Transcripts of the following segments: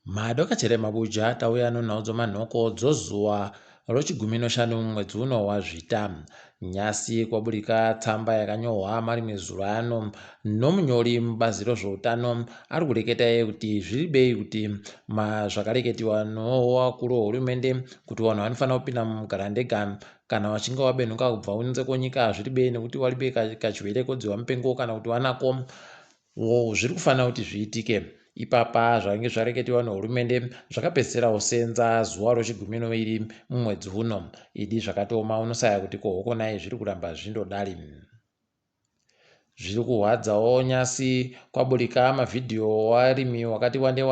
Madoka chere mabuja tauya nonhaudzo manhoko dzozuwa rochigumi noshanu mwedzi uno waZvita. Nyasi kwaburika tsamba yakanyorwa marimwe zuro ano nomunyori mubazi rezveutano ari kureketa kuti zviri bei kuti zvakareketiwa nevakuru vehurumende kuti vanhu vanofanira kupinda mugarandega kana vachinge vabenhuka kubva kunze kwenyika zviri bei nekuti waribe kachiverekodziwa mupengo kana kuti wanako zviri kufanira kuti zviitike. Ipapa zvainge zvareketiwa nehurumende zvakapedzisira kusenza zuva rochigumi noviri mumwedzi uno. Idi zvakatoma unosaya kuti kohokonai zviri kuramba zvindodari. Zviri kuhwadzawo nyasi kwaburika mavhidhiyo warimi wakati wande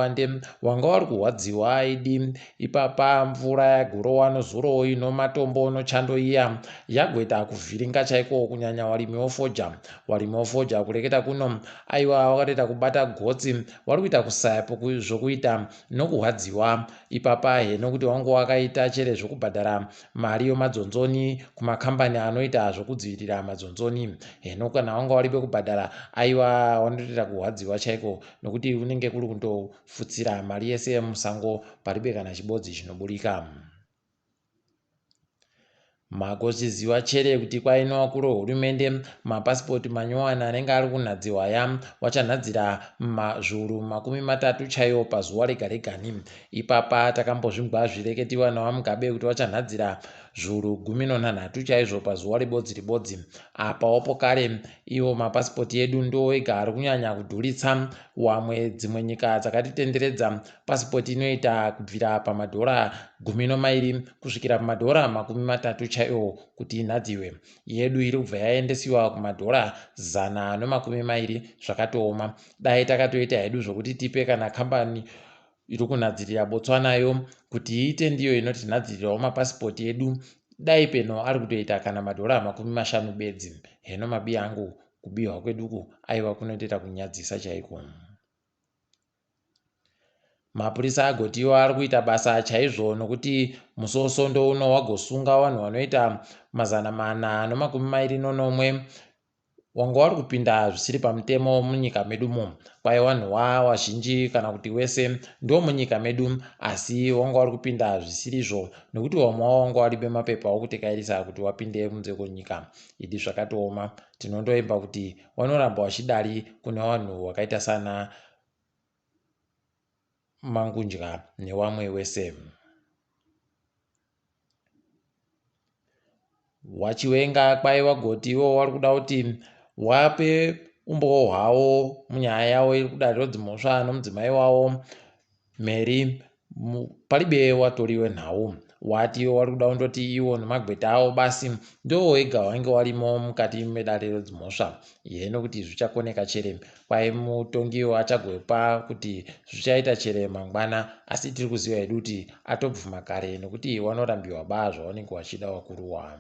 wanga wari kuhwadziwa aidi. Ipapa mvura yagurowa nozuro inomatombo nochando iya yagoita kuvhiringa chaiko kunyanya warimi wofoja kureketa kuno aiwa wakatoita kubata gotsi wari kuita kusayapo zvokuita nokuhwadziwa. Ipapa heno kuti wangu wakaita chere zvokubhadhara mari yomadzonzoni kumakambani anoita zvokudzivirira madzonzoni. Heno kana wanga wari kubhadhara aiwa wanotoita kuhwadziwa chaiko nokuti unenge kuri kundofutsira mari yese yemusango paribe kana chibodzi chinoburika. Magochiziwa chere kuti kwaino wakuru wehurumende mapasipoti manyowani anenge ari kunhadziwa wachanhadzira zviuru 30 chaiwo pazuva rega regani. Ipapa takambozvingwa zvireketiwa naMugabe kuti wachanhadzira zviuru 13 chaizvo pazuva ribodzi. Apawo kare iwo mapasipoti edu ndo ega ari kunyanya kudhuritsa. Dzimwe nyika dzakatitenderedza pasipoti inoita kubvira pamadhora 12 kusvikira pamadhora 30 chaiwo kuti inhadziwe. Yedu iri kubva yaendesiwa kumadhora 120 zvakatooma. Dai takatoita hedu zvokuti tipe kana kambani iri kunhadzirira Botswanayo kuti iite ndiyo inotinhadzirirawo mapasipoti edu, dai peno ari kutoita kana madhora 50 bedzi. Heno mabi angu kubiwa kweduku aiwa kunotoita kunyadzisa chaiko. Mapurisa agotiwa ari kuita basa chaizvo nokuti musosondo uno wagosunga vanhu vanoita 421 wanga wari kupinda zvisiri pamutemo munyika medumo. Kwai vanhu vazhinji kana kuti wese ndo munyika medu asi wanga wari kupinda zvisirizvo nokuti vamwe wanga waribe mapepa okutekairisa kuti wapinde kunze kwenyika. Idi zvakatooma. Tinondoemba kuti vanoramba vachidari kune vanhu vakaita sana Mangunja nevamwe wese. Chiwenga kwai wagoti wari kuda kuti wape umbowo hwavo munyaya yavo iri kudariro dzimhosva nomudzimai wavo MDC paribe watori WeNhau. Wati wari kuda kundoti iwo nemagweta avo basi ndo wega wange warimo mukati medariro dzimhosva. Heno kuti zvichakoneka chere. Kwai mutongi achagopa kuti zvichaita chere mangwana asi tiri kuziva hedu kuti atobvuma kare nokuti wanorambiwa baa zvavanenge wachida wakuruwa.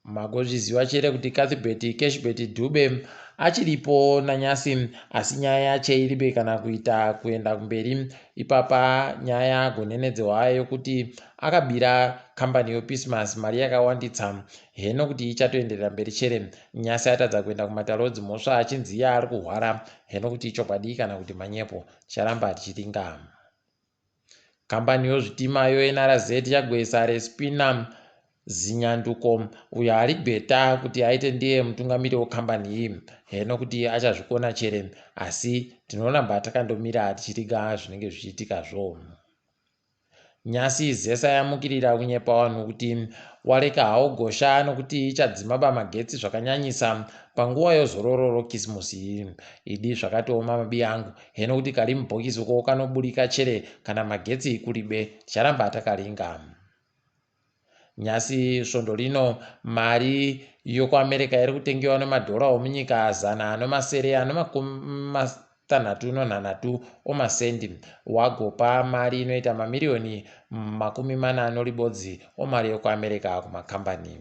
Magozviziva chere kuti Cuthbert Cashbert Dube achiripo nanyasi asi nyaya cheiribe kana kuenda kumberi. Ipapa nyaya agonenedzewa yokuti akabira kambani yoPeacemas mari yakawanditsa. Heno kuti ichatoenderera mberi chere. Nyasi atadza kuenda kumataro dzimhosva achinzi iye ari kuhwara. Heno kuti chokwadi kana kuti manyepo ticharamba tichiringa. Kambani yozvitima yoNRZ yagoisa respina zinyanduko uyo ari bheta kuti aite ndiye mutungamiri wekambani iyi. Heno kuti achazvikona chere asi tinoramba takandomira tichiriga zvinenge zvichiitika zvo. Nyasi zesa yamukirira kunyepa vanhu kuti wareka hawo gosha nokuti ichadzima magetsi zvakanyanyisa panguva yozororo rokisimusi. Idi zvakatooma mabi angu. Heno kuti kari mubhokisi ko kanoburika chere kana magetsi kuribe ticharamba takaringa. Nyasi svondo rino mari yokuAmerika iri kutengewa nemadhora omunyika 160 omasendi. Wagopa mari inoita mamirioni 40 omari yokuAmerika kumakambani.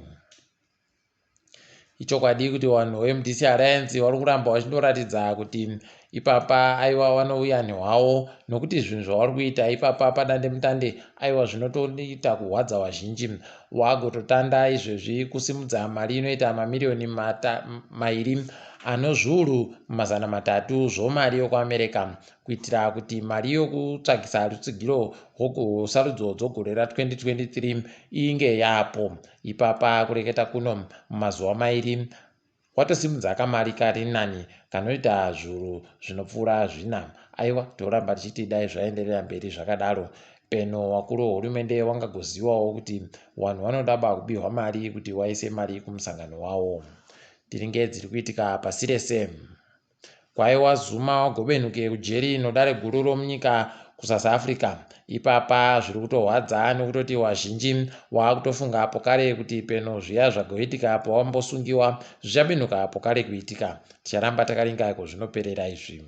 Ichokwadi kuti vanhu veMDC Alliance vari kuramba vachindoratidza kuti ipapa aiwa vanouya nehwavo nokuti zvinhu zvavari kuita ipapa padandemutande aiwa zvinotoita kuhwadza vazhinji. Wagototanda izvezvi kusimudza mari inoita mamirioni 2 anozviuru 300 zvomari yokuAmerica kuitira kuti mari yokutsvagisa rutsigiro rwosarudzo dzogore ra2023 inge yapo. Ipapa kureketa kuno mumazuva mairi watosimudza kamari kari nani kanoita zviuru zvinopfuura 4. Aiwa, toramba tichiti dai zvaenderera mberi zvakadaro. Peno wakuru wehurumende wangagozivawo kuti vanhu vanodaba kubihwa mari kuti waise mari kumusangano wavo. Tiringe dziri kuitika pasi rese. Kwaiwa Zuma wagobenuke kujeri nodare guru romunyika kuSouth Africa. Ipapa zviri kutorwadza nekutoti wazhinji waakutofunga pokare kuti peno zviya zvagoitika pawambosungiwa zvichabenuka pokare kuitika. Ticharamba takaringa zvinoperera izvi.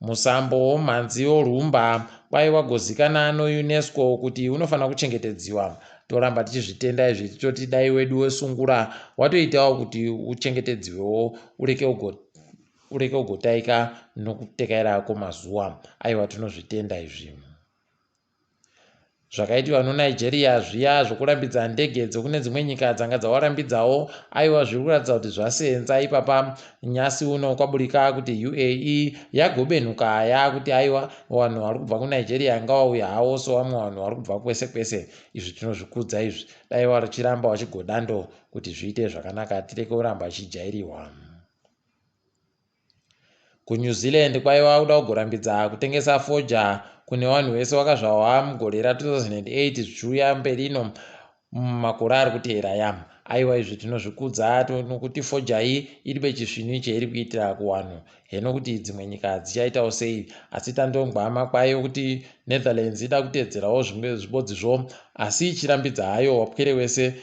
Musambo womhanzi worumba waiwagozikana noUNESCO kuti unofanira kuchengetedziwa. Toramba tichizvitenda izvi tichoti dai wedu wesungura watoitawo kuti uchengetedziwewo ureke kugotaika nokutekaira kwemazuva. Aiwa, tinozvitenda izvi. Zvakaitwa noNigeria zviya zvokurambidza ndege dzokune dzimwe nyika dzanga dzawarambidzawo. Aiwa, zviri kuratidza kuti zvasenza. Ipapa nyasi uno kwaburika kuti UAE yagobenuka yakuti aiwa vanhu vari kubva kuNigeria ngavauya hawo sowamwe vanhu vari kubva kwese kwese. Izvi tinozvikudza izvi. Dai wachiramba wachigodando kuti zviite zvakanaka, tireke kuramba achijairiwa. KuNew Zealand kwaiva kuda kugorambidza kutengesa foja kune vanhu vese vakazvawa mugore ra2008 zvichiuya mberino mumakore ari kuteera ya. Aiwa, izvi tinozvikudza nokuti foja iyi iribe chisvinhu cheiri kuitira kuvanhu. Heno kuti dzimwe nyika dzichaitawo sei, asi tandongwama kwayo kuti Netherlands ida kutedzerawo zvimwe zvibodzizvo, asi ichirambidza hayo wapwere wese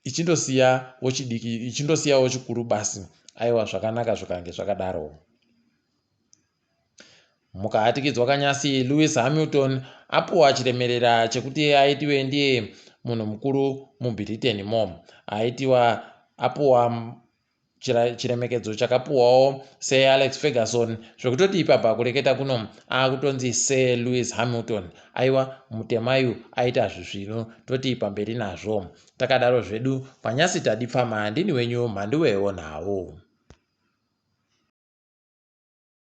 ichindosiyawo chikuru basi. Aiwa, zvakanaka zvikange zvakadaro. Mukahatikidzwa kanyasi, Lewis Hamilton apuwa chiremerera chekuti aitiwe ndiye munhu mukuru muBritain mo. Apuwa chiremekedzo chakapuwawo seAlex Ferguson, zvekutoti ipapa kureketa kuno akutonzi Sir Lewis Hamilton. Aiwa, mutemayu aita zvisvino toti pamberi nazvo. Takadaro zvedu panyasi tadipfama. Ndini wenyu MHANDUWE WeNhau.